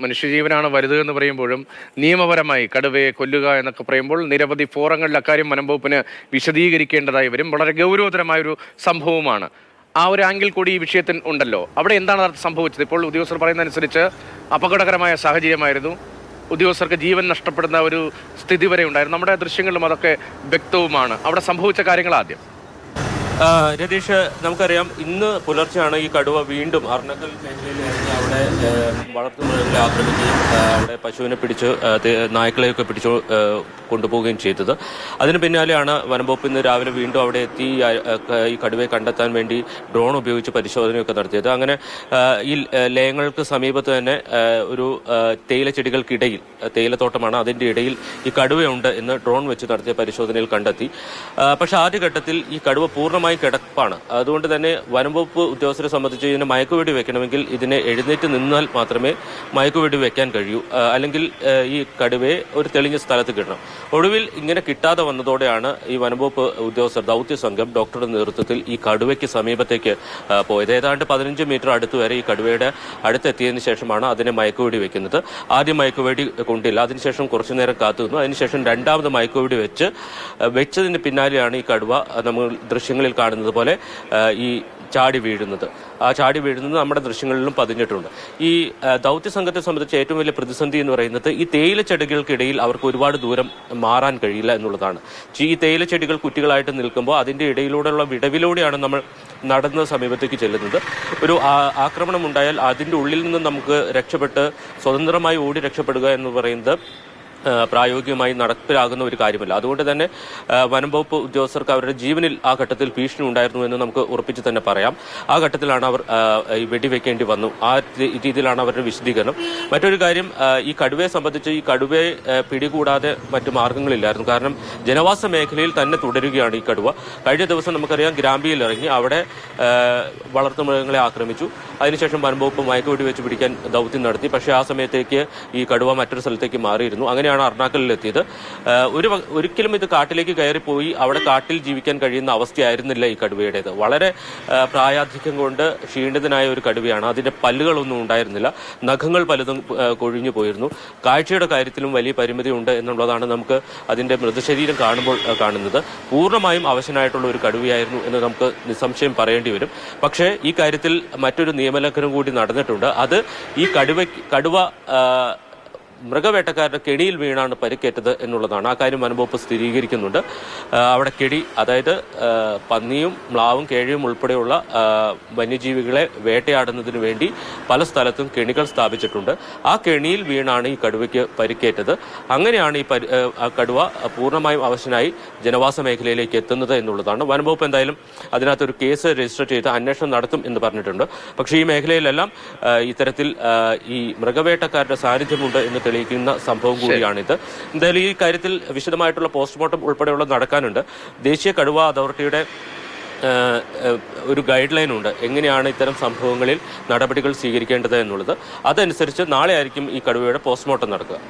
മനുഷ്യജീവനാണ് വലുത് എന്ന് പറയുമ്പോഴും നിയമപരമായി കടുവയെ കൊല്ലുക എന്നൊക്കെ പറയുമ്പോൾ നിരവധി ഫോറങ്ങളിൽ അക്കാര്യം വനം വകുപ്പിന് വിശദീകരിക്കേണ്ടതായി വരും. വളരെ ഗൗരവതരമായൊരു സംഭവമാണ്. ആ ഒരു ആംഗിൾ കൂടി ഈ വിഷയത്തിൽ ഉണ്ടല്ലോ. അവിടെ എന്താണ് സംഭവിച്ചത്? ഇപ്പോൾ ഉദ്യോഗസ്ഥർ പറയുന്നതനുസരിച്ച് അപകടകരമായ സാഹചര്യമായിരുന്നു. ഉദ്യോഗസ്ഥർക്ക് ജീവൻ നഷ്ടപ്പെടുന്ന ഒരു സ്ഥിതി വരെ ഉണ്ടായിരുന്നു. നമ്മുടെ ദൃശ്യങ്ങളിലും അതൊക്കെ വ്യക്തവുമാണ്. അവിടെ സംഭവിച്ച കാര്യങ്ങൾ ആദ്യം രതീഷ്, നമുക്കറിയാം ഇന്ന് പുലർച്ചെയാണ് ഈ കടുവ വീണ്ടും അർണക്കൽ മേഖലയിൽ ഇറങ്ങി അവിടെ വളർത്തുമൃഗങ്ങളെ ആക്രമിക്കുകയും അവിടെ പശുവിനെ പിടിച്ച് നായ്ക്കളെയൊക്കെ പിടിച്ചു കൊണ്ടുപോവുകയും ചെയ്തത്. അതിന് പിന്നാലെയാണ് വനംവകുപ്പ് ഇന്ന് രാവിലെ വീണ്ടും അവിടെ എത്തി ഈ കടുവയെ കണ്ടെത്താൻ വേണ്ടി ഡ്രോൺ ഉപയോഗിച്ച് പരിശോധനയൊക്കെ നടത്തിയത്. അങ്ങനെ ഈ ലയങ്ങൾക്ക് സമീപത്ത് തന്നെ ഒരു തേയില ചെടികൾക്കിടയിൽ, തേയിലത്തോട്ടമാണ്, അതിൻ്റെ ഇടയിൽ ഈ കടുവയുണ്ട് എന്ന് ഡ്രോൺ വെച്ച് നടത്തിയ പരിശോധനയിൽ കണ്ടെത്തി. പക്ഷേ ആദ്യഘട്ടത്തിൽ ഈ കടുവ പൂർണ്ണമായി കിടപ്പാണ്. അതുകൊണ്ട് തന്നെ വനംവകുപ്പ് ഉദ്യോഗസ്ഥരെ സംബന്ധിച്ച് ഇതിനെ മയക്കുവെടി വെക്കണമെങ്കിൽ ഇതിനെ എഴുന്നേറ്റ് നിന്നാൽ മാത്രമേ മയക്കുവെടി വെക്കാൻ കഴിയൂ, അല്ലെങ്കിൽ ഈ കടുവയെ ഒരു തെളിഞ്ഞ സ്ഥലത്ത് കിട്ടണം. ഒടുവിൽ ഇങ്ങനെ കിട്ടാതെ വന്നതോടെയാണ് ഈ വനംവകുപ്പ് ഉദ്യോഗസ്ഥർ ദൗത്യ സംഘം ഡോക്ടറുടെ നേതൃത്വത്തിൽ ഈ കടുവയ്ക്ക് സമീപത്തേക്ക് പോയത്. ഏതാണ്ട് 15 മീറ്റർ അടുത്ത് വരെ ഈ കടുവയുടെ അടുത്തെത്തിയതിനു ശേഷമാണ് അതിനെ മയക്കുവെടി വെക്കുന്നത്. ആദ്യം മയക്കുവെടി കൊണ്ടില്ല, അതിനുശേഷം കുറച്ചു നേരം കാത്തുനിന്നു. അതിനുശേഷം രണ്ടാമത് മയക്കുവെടി വെച്ചതിന് പിന്നാലെയാണ് ഈ കടുവ നമ്മൾ ദൃശ്യങ്ങളിൽ കാണുന്നത് പോലെ ഈ ചാടി വീഴുന്നത്. ആ ചാടി വീഴുന്നത് നമ്മുടെ ദൃശ്യങ്ങളിലും പതിഞ്ഞിട്ടുണ്ട്. ഈ ദൗത്യ സംഘത്തെ സംബന്ധിച്ച് ഏറ്റവും വലിയ പ്രതിസന്ധി എന്ന് പറയുന്നത് ഈ തേയില ചെടികൾക്കിടയിൽ അവർക്ക് ഒരുപാട് ദൂരം മാറാൻ കഴിയില്ല എന്നുള്ളതാണ്. ഈ തേയില ചെടികൾ കുറ്റികളായിട്ട് നിൽക്കുമ്പോൾ അതിൻ്റെ ഇടയിലൂടെയുള്ള വിടവിലൂടെയാണ് നമ്മൾ നടന്ന സമീപത്തേക്ക് ചെല്ലുന്നത്. ഒരു ആക്രമണം ഉണ്ടായാൽ അതിൻ്റെ ഉള്ളിൽ നിന്ന് നമുക്ക് രക്ഷപ്പെട്ട് സ്വതന്ത്രമായി ഓടി രക്ഷപ്പെടുക എന്ന് പറയുന്നത് പ്രായോഗികമായി നടപ്പിലാകുന്ന ഒരു കാര്യമല്ല. അതുകൊണ്ട് തന്നെ വനം വകുപ്പ് ഉദ്യോഗസ്ഥർക്ക് അവരുടെ ജീവനിൽ ആ ഘട്ടത്തിൽ ഭീഷണി ഉണ്ടായിരുന്നു എന്ന് നമുക്ക് ഉറപ്പിച്ച് തന്നെ പറയാം. ആ ഘട്ടത്തിലാണ് അവർ വെടിവെക്കേണ്ടി വന്നു. ആ രീതിയിലാണ് അവരുടെ വിശദീകരണം. മറ്റൊരു കാര്യം, ഈ കടുവയെ സംബന്ധിച്ച് ഈ കടുവയെ പിടികൂടാതെ മറ്റു മാർഗങ്ങളില്ലായിരുന്നു. കാരണം ജനവാസ മേഖലയിൽ തന്നെ തുടരുകയാണ് ഈ കടുവ. കഴിഞ്ഞ ദിവസം നമുക്കറിയാം ഗ്രാമ്പിയിൽ ഇറങ്ങി അവിടെ വളർത്തുമൃഗങ്ങളെ ആക്രമിച്ചു. അതിനുശേഷം വനം വകുപ്പ് മയക്കുവെടി വെച്ച് പിടിക്കാൻ ദൗത്യം നടത്തി. പക്ഷേ ആ സമയത്തേക്ക് ഈ കടുവ മറ്റൊരു സ്ഥലത്തേക്ക് മാറിയിരുന്നു. അങ്ങനെയാണ് അർണാക്കലിലെത്തിയത്. ഒരിക്കലും ഇത് കാട്ടിലേക്ക് കയറിപ്പോയി അവിടെ കാട്ടിൽ ജീവിക്കാൻ കഴിയുന്ന അവസ്ഥയായിരുന്നില്ല ഈ കടുവയുടേത്. വളരെ പ്രായാധിക്യം കൊണ്ട് ക്ഷീണിതനായ ഒരു കടുവയാണ്. അതിന്റെ പല്ലുകളൊന്നും ഉണ്ടായിരുന്നില്ല, നഖങ്ങൾ പലതും കൊഴിഞ്ഞു പോയിരുന്നു. കാഴ്ചയുടെ കാര്യത്തിലും വലിയ പരിമിതി ഉണ്ട് എന്നുള്ളതാണ് നമുക്ക് അതിന്റെ മൃതശരീരം കാണുമ്പോൾ കാണുന്നത്. പൂർണ്ണമായും അവശനായിട്ടുള്ള ഒരു കടുവയായിരുന്നു എന്ന് നമുക്ക് നിസ്സംശയം പറയേണ്ടി വരും. പക്ഷേ ഈ കാര്യത്തിൽ മറ്റൊരു നിയമലംഘനം കൂടി നടന്നിട്ടുണ്ട്. അത് ഈ കടുവ മൃഗവേട്ടക്കാരുടെ കെണിയിൽ വീണാണ് പരിക്കേറ്റത് എന്നുള്ളതാണ്. ആ കാര്യം വനംവകുപ്പ് സ്ഥിരീകരിക്കുന്നുണ്ട്. അവിടെ കെണി, അതായത് പന്നിയും മ്ലാവും കേഴയും ഉൾപ്പെടെയുള്ള വന്യജീവികളെ വേട്ടയാടുന്നതിന് വേണ്ടി പല സ്ഥലത്തും കെണികൾ സ്ഥാപിച്ചിട്ടുണ്ട്. ആ കെണിയിൽ വീണാണ് ഈ കടുവയ്ക്ക് പരിക്കേറ്റത്. അങ്ങനെയാണ് ഈ കടുവ പൂർണ്ണമായും അവശനായി ജനവാസ മേഖലയിലേക്ക് എത്തുന്നത് എന്നുള്ളതാണ്. വനംവകുപ്പ് എന്തായാലും അതിനകത്തൊരു കേസ് രജിസ്റ്റർ ചെയ്ത് അന്വേഷണം നടത്തും എന്ന് പറഞ്ഞിട്ടുണ്ട്. പക്ഷേ ഈ മേഖലയിലെല്ലാം ഇത്തരത്തിൽ ഈ മൃഗവേട്ടക്കാരുടെ സാന്നിധ്യമുണ്ട് എന്ന് തെളിയിക്കുന്ന സംഭവം കൂടിയാണിത്. എന്തായാലും ഈ കാര്യത്തിൽ വിശദമായിട്ടുള്ള പോസ്റ്റ്മോർട്ടം ഉൾപ്പെടെയുള്ള നടക്കാനുണ്ട്. ദേശീയ കടുവ അതോറിറ്റിയുടെ ഒരു ഗൈഡ് ലൈൻ ഉണ്ട്, എങ്ങനെയാണ് ഇത്തരം സംഭവങ്ങളിൽ നടപടികൾ സ്വീകരിക്കേണ്ടത് എന്നുള്ളത്. അതനുസരിച്ച് നാളെ ആയിരിക്കും ഈ കടുവയുടെ പോസ്റ്റ്മോർട്ടം നടക്കുക.